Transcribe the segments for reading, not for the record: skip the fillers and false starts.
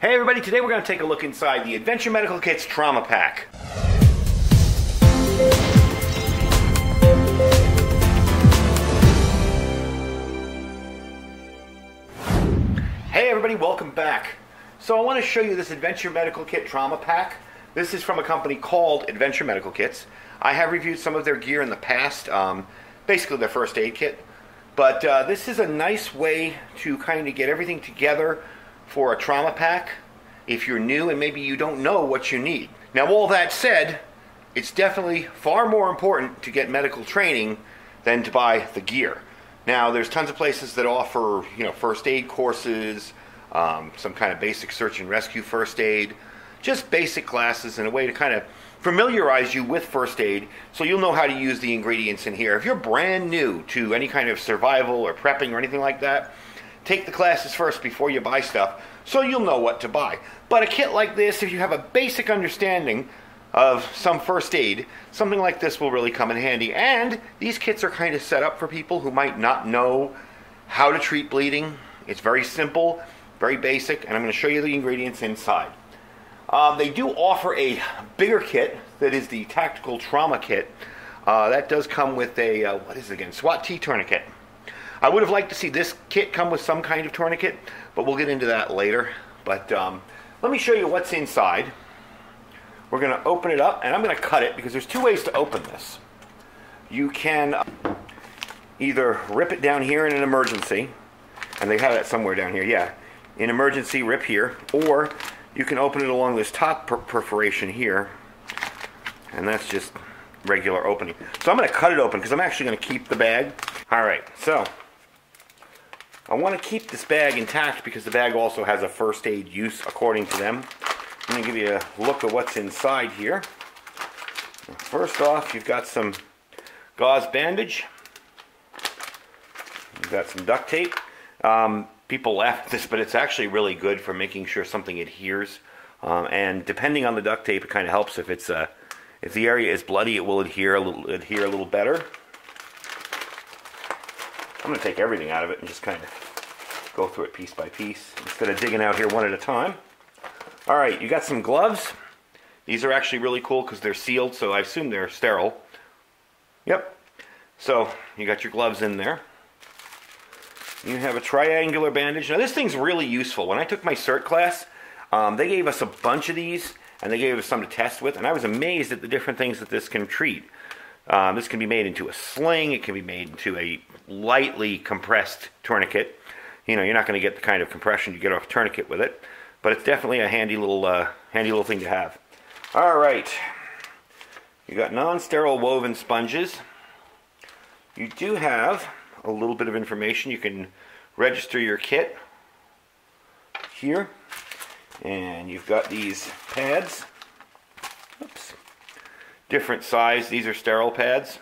Hey everybody, today we're going to take a look inside the Adventure Medical Kit's Trauma Pack. Hey everybody, welcome back. So I want to show you this Adventure Medical Kit Trauma Pack. This is from a company called Adventure Medical Kits. I have reviewed some of their gear in the past, basically their first aid kit. But this is a nice way to kind of get everything together for a trauma pack if you're new and maybe you don't know what you need. Now all that said, it's definitely far more important to get medical training than to buy the gear. Now there's tons of places that offer, first aid courses, some kind of basic search and rescue first aid, just basic classes and a way to kind of familiarize you with first aid so you'll know how to use the ingredients in here. If you're brand new to any kind of survival or prepping or anything like that, take the classes first before you buy stuff so you'll know what to buy. But a kit like this, if you have a basic understanding of some first aid, something like this will really come in handy. And these kits are kind of set up for people who might not know how to treat bleeding. It's very simple, very basic, and I'm going to show you the ingredients inside. They do offer a bigger kit that is the Tactical Trauma Kit. That does come with a, what is it again, SWAT T tourniquet. I would have liked to see this kit come with some kind of tourniquet, but we'll get into that later. But let me show you what's inside. We're going to open it up, and I'm going to cut it because there's two ways to open this. You can either rip it down here in an emergency, and they have that somewhere down here, yeah. In emergency, rip here, or you can open it along this top perforation here, and that's just regular opening. So I'm going to cut it open because I'm actually going to keep the bag. Alright, so I want to keep this bag intact because the bag also has a first aid use according to them. I'm going to give you a look at what's inside here. First off, you've got some gauze bandage. You've got some duct tape. People laugh at this, but it's actually really good for making sure something adheres. And depending on the duct tape, it kind of helps. If the area is bloody, it will adhere a little better. I'm going to take everything out of it and just kind of go through it piece by piece instead of digging out here one at a time. Alright, you got some gloves. These are actually really cool because they're sealed, so I assume they're sterile. Yep. So, you got your gloves in there. You have a triangular bandage. Now this thing's really useful. When I took my CERT class, they gave us a bunch of these, and they gave us some to test with, and I was amazed at the different things that this can treat. This can be made into a sling. It can be made into a lightly compressed tourniquet. You're not going to get the kind of compression you get off a tourniquet with it, but it's definitely a handy little thing to have. All right, you got non-sterile woven sponges. You do have a little bit of information. You can register your kit here, and you've got these pads. Oops. Different size. These are sterile pads.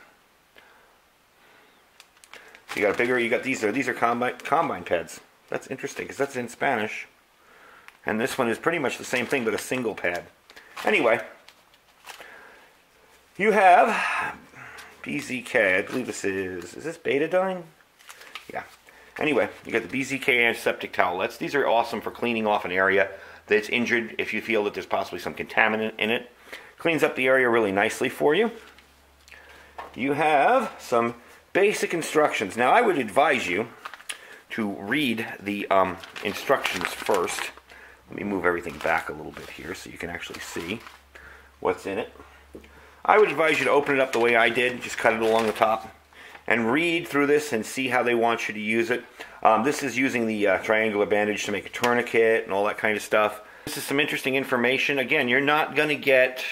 So you got a bigger. You got these are combine pads. That's interesting because that's in Spanish, and this one is pretty much the same thing but a single pad. Anyway, you have BZK. I believe this is this betadine? Yeah. Anyway, you got the BZK antiseptic towelettes. These are awesome for cleaning off an area that's injured if you feel that there's possibly some contaminant in it. Cleans up the area really nicely for you. You have some basic instructions. Now I would advise you to read the instructions first. Let me move everything back a little bit here so you can actually see what's in it. I would advise you to open it up the way I did, just cut it along the top, and read through this and see how they want you to use it. This is using the triangular bandage to make a tourniquet and all that kind of stuff. This is some interesting information. Again, you're not going to get,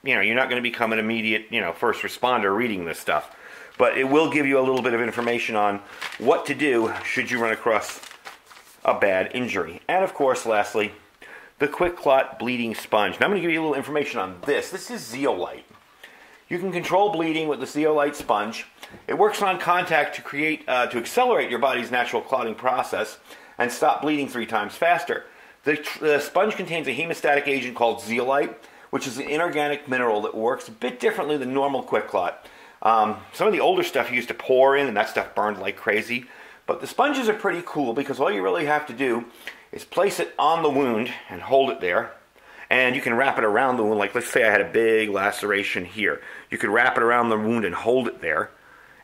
you're not going to become an immediate, first responder reading this stuff. But it will give you a little bit of information on what to do should you run across a bad injury. And of course, lastly, the Quick Clot Bleeding Sponge. Now I'm going to give you a little information on this. This is zeolite. You can control bleeding with the zeolite sponge. It works on contact to accelerate your body's natural clotting process and stop bleeding 3 times faster. The sponge contains a hemostatic agent called zeolite, which is an inorganic mineral that works a bit differently than normal Quick Clot. Some of the older stuff you used to pour in, and that stuff burned like crazy. But the sponges are pretty cool because all you really have to do is place it on the wound and hold it there. And you can wrap it around the wound. Like, let's say I had a big laceration here. You could wrap it around the wound and hold it there,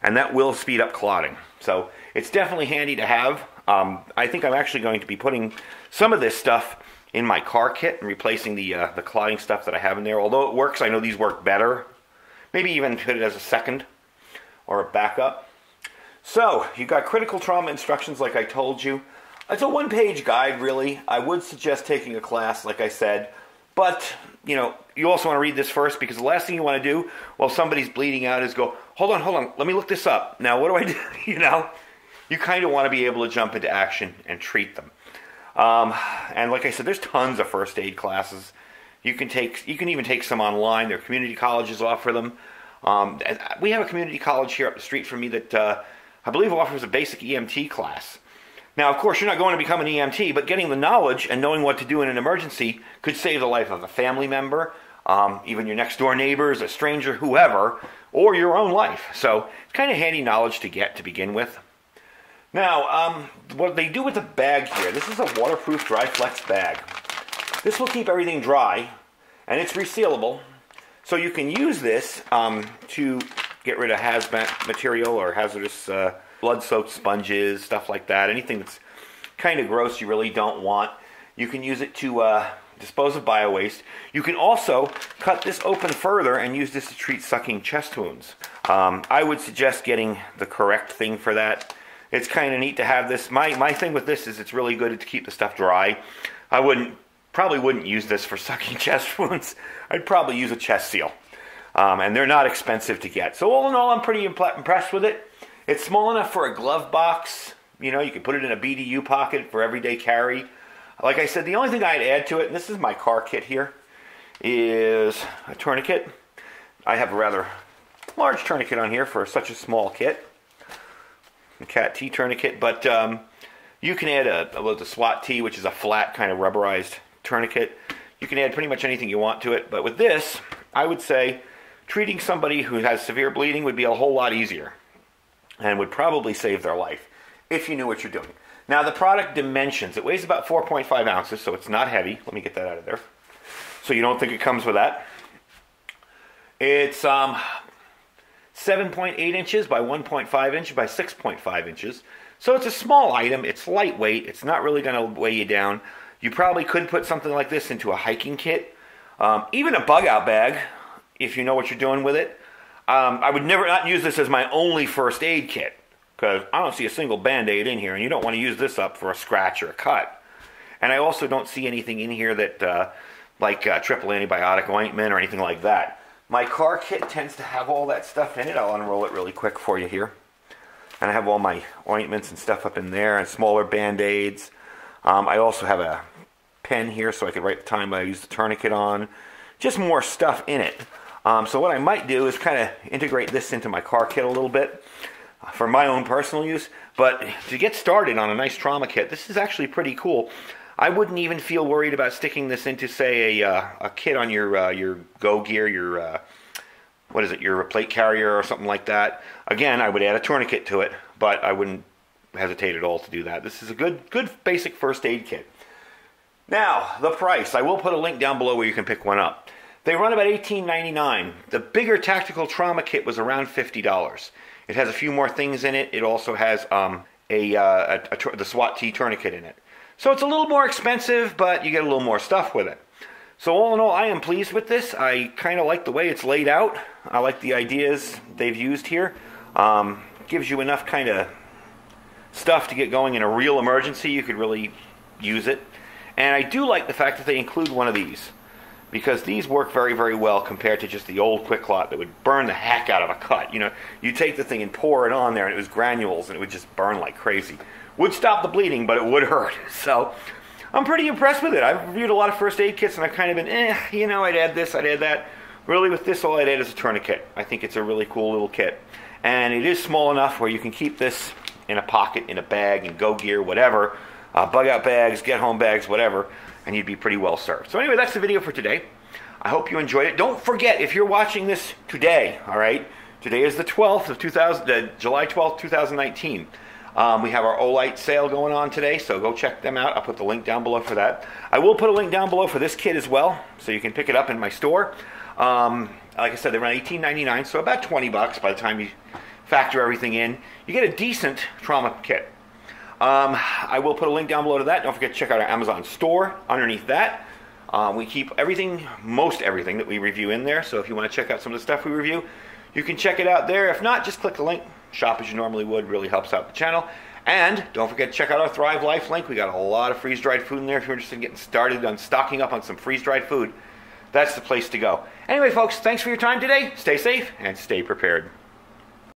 and that will speed up clotting. So it's definitely handy to have. I think I'm actually going to be putting some of this stuff in my car kit and replacing the clotting stuff that I have in there. Although it works, I know these work better. Maybe even put it as a second or a backup. So you got critical trauma instructions, like I told you. It's a one-page guide, really. I would suggest taking a class, like I said. But, you know, you also want to read this first, because the last thing you want to do while somebody's bleeding out is go, hold on, let me look this up. Now, what do I do? You know, you kind of want to be able to jump into action and treat them. And like I said, there's tons of first aid classes. You can even take some online. Their community colleges offer them. We have a community college here up the street from me that I believe offers a basic EMT class. Now, of course, you're not going to become an EMT, but getting the knowledge and knowing what to do in an emergency could save the life of a family member, even your next door neighbors, a stranger, whoever, or your own life. So it's kind of handy knowledge to get to begin with. Now, what they do with the bag here, this is a waterproof dry flex bag. This will keep everything dry, and it's resealable. So you can use this to get rid of hazmat material or hazardous blood-soaked sponges, stuff like that. Anything that's kind of gross you really don't want. You can use it to dispose of bio-waste. You can also cut this open further and use this to treat sucking chest wounds. I would suggest getting the correct thing for that. It's kind of neat to have this. My thing with this is it's really good to keep the stuff dry. I probably wouldn't use this for sucking chest wounds. I'd probably use a chest seal. And they're not expensive to get. So all in all, I'm pretty impressed with it. It's small enough for a glove box. You know, you can put it in a BDU pocket for everyday carry. Like I said, the only thing I'd add to it, and this is my car kit here, is a tourniquet. I have a rather large tourniquet on here for such a small kit. A cat T tourniquet, but you can add a SWAT T, which is a flat kind of rubberized tourniquet. You can add pretty much anything you want to it, but with this, I would say treating somebody who has severe bleeding would be a whole lot easier and would probably save their life if you knew what you're doing. Now, the product dimensions, it weighs about 4.5 ounces, so it's not heavy. Let me get that out of there so you don't think it comes with that. It's 7.8 inches by 1.5 inches by 6.5 inches. So it's a small item. It's lightweight. It's not really going to weigh you down. You probably could put something like this into a hiking kit. Even a bug-out bag, if you know what you're doing with it. I would never not use this as my only first aid kit, because I don't see a single Band-Aid in here, and you don't want to use this up for a scratch or a cut. And I also don't see anything in here that like triple antibiotic ointment or anything like that. My car kit tends to have all that stuff in it. I'll unroll it really quick for you here. And I have all my ointments and stuff up in there, and smaller Band-Aids. I also have a pen here so I could write the time I use the tourniquet on. Just more stuff in it. So what I might do is kind of integrate this into my car kit a little bit for my own personal use. But to get started on a nice trauma kit, this is actually pretty cool. I wouldn't even feel worried about sticking this into, say, a kit on your Go gear, your your plate carrier or something like that. Again, I would add a tourniquet to it, but I wouldn't hesitate at all to do that. This is a good basic first aid kit. Now, the price. I will put a link down below where you can pick one up. They run about $18.99. The bigger tactical trauma kit was around $50. It has a few more things in it. It also has the SWAT T tourniquet in it. So it's a little more expensive, but you get a little more stuff with it. So all in all, I am pleased with this. I kind of like the way it's laid out. I like the ideas they've used here. Gives you enough kind of stuff to get going in a real emergency. You could really use it. And I do like the fact that they include one of these, because these work very, very well compared to just the old QuikClot that would burn the heck out of a cut. You know, you take the thing and pour it on there, and it was granules, and it would just burn like crazy. Would stop the bleeding, but it would hurt. So I'm pretty impressed with it. I've reviewed a lot of first aid kits, and I've kind of been, you know, I'd add this, I'd add that. Really, with this, all I'd add is a tourniquet. I think it's a really cool little kit. And it is small enough where you can keep this in a pocket, in a bag, in Go gear, whatever. Bug-out bags, get-home bags, whatever, and you'd be pretty well served. So anyway, that's the video for today. I hope you enjoyed it. Don't forget, if you're watching this today, all right, today is the 12th of July 12th, 2019. We have our Olight sale going on today, so go check them out. I'll put the link down below for that. I will put a link down below for this kit as well, so you can pick it up in my store. Like I said, they're around $18.99, so about 20 bucks by the time you factor everything in. You get a decent trauma kit. I will put a link down below to that. Don't forget to check out our Amazon store underneath that. We keep everything, most everything that we review in there, so if you want to check out some of the stuff we review, you can check it out there. If not, just click the link. Shop as you normally would. Really helps out the channel. And don't forget to check out our Thrive Life link. We got a lot of freeze-dried food in there. If you're interested in getting started on stocking up on some freeze-dried food, that's the place to go. Anyway, folks, thanks for your time today. Stay safe and stay prepared.